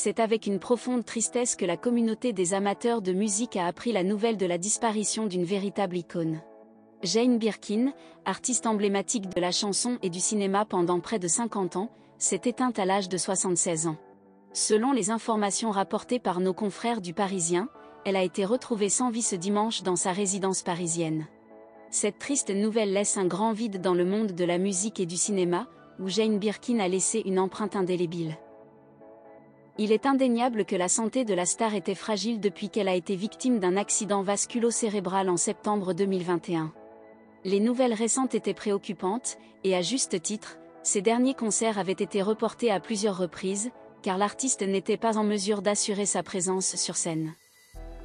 C'est avec une profonde tristesse que la communauté des amateurs de musique a appris la nouvelle de la disparition d'une véritable icône. Jane Birkin, artiste emblématique de la chanson et du cinéma pendant près de 50 ans, s'est éteinte à l'âge de 76 ans. Selon les informations rapportées par nos confrères du Parisien, elle a été retrouvée sans vie ce dimanche dans sa résidence parisienne. Cette triste nouvelle laisse un grand vide dans le monde de la musique et du cinéma, où Jane Birkin a laissé une empreinte indélébile. Il est indéniable que la santé de la star était fragile depuis qu'elle a été victime d'un accident vasculo-cérébral en septembre 2021. Les nouvelles récentes étaient préoccupantes, et à juste titre, ses derniers concerts avaient été reportés à plusieurs reprises, car l'artiste n'était pas en mesure d'assurer sa présence sur scène.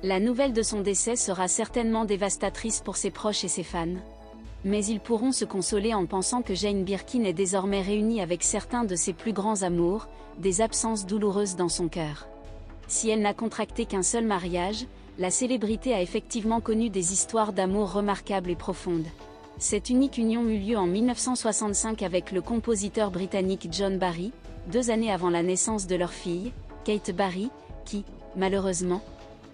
La nouvelle de son décès sera certainement dévastatrice pour ses proches et ses fans. Mais ils pourront se consoler en pensant que Jane Birkin est désormais réunie avec certains de ses plus grands amours, des absences douloureuses dans son cœur. Si elle n'a contracté qu'un seul mariage, la célébrité a effectivement connu des histoires d'amour remarquables et profondes. Cette unique union eut lieu en 1965 avec le compositeur britannique John Barry, 2 années avant la naissance de leur fille, Kate Barry, qui, malheureusement,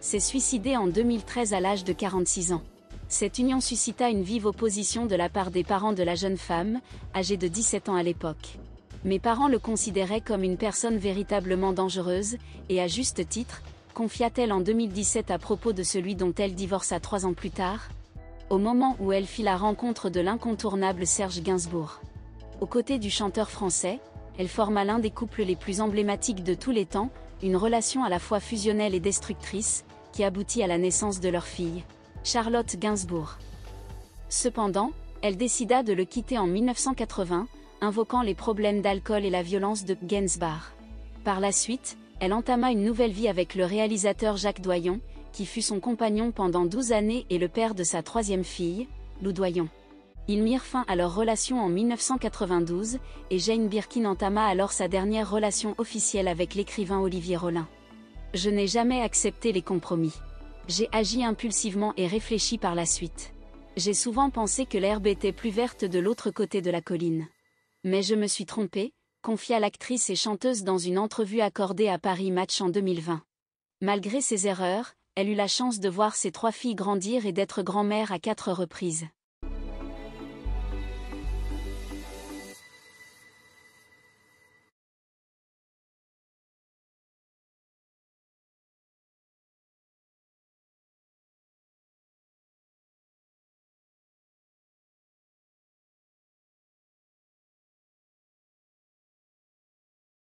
s'est suicidée en 2013 à l'âge de 46 ans. Cette union suscita une vive opposition de la part des parents de la jeune femme, âgée de 17 ans à l'époque. Mes parents le considéraient comme une personne véritablement dangereuse, et à juste titre, confia-t-elle en 2017 à propos de celui dont elle divorça 3 ans plus tard, au moment où elle fit la rencontre de l'incontournable Serge Gainsbourg. Aux côtés du chanteur français, elle forma l'un des couples les plus emblématiques de tous les temps, une relation à la fois fusionnelle et destructrice, qui aboutit à la naissance de leur fille, Charlotte Gainsbourg. Cependant, elle décida de le quitter en 1980, invoquant les problèmes d'alcool et la violence de Gainsbourg. Par la suite, elle entama une nouvelle vie avec le réalisateur Jacques Doyon, qui fut son compagnon pendant 12 années et le père de sa 3e fille, Lou Doyon. Ils mirent fin à leur relation en 1992, et Jane Birkin entama alors sa dernière relation officielle avec l'écrivain Olivier Rollin. Je n'ai jamais accepté les compromis. J'ai agi impulsivement et réfléchi par la suite. J'ai souvent pensé que l'herbe était plus verte de l'autre côté de la colline. Mais je me suis trompée, confia l'actrice et chanteuse dans une entrevue accordée à Paris Match en 2020. Malgré ses erreurs, elle eut la chance de voir ses 3 filles grandir et d'être grand-mère à 4 reprises.